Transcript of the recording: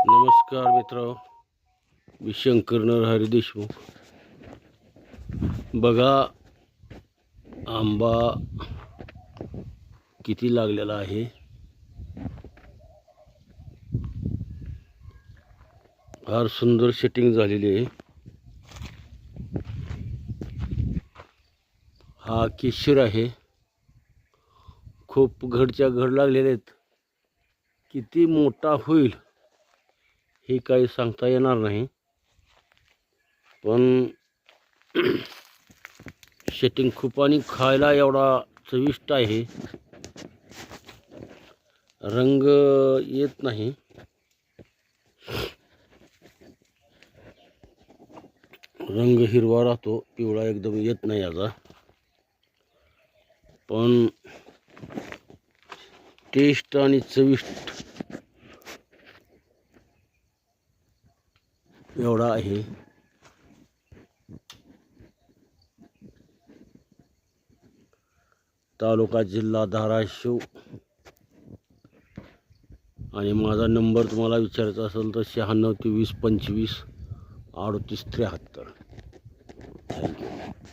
नमस्कार मित्रांनो, मी शंकर नरहरी देशमुख. बघा आंबा किती लागलेला आहे. फार सुंदर सेटिंग झालेली आहे. हा केशर आहे. खूप घडच्या घड लागलेले आहेत. किती मोठा होईल हे काही सांगता येणार नाही, पण सेटिंग खूप आणि खायला एवढा चविष्ट आहे. रंग येत नाही, रंग हिरवा राहतो, पिवळा एकदम येत नाही याचा. पण टेस्ट आणि चविष्ट एवढा आहे. तालुका जिल्हा धाराशिव. आणि माझा नंबर तुम्हाला विचारायचा असेल तर 96 23 25 38 73. थँक्यू.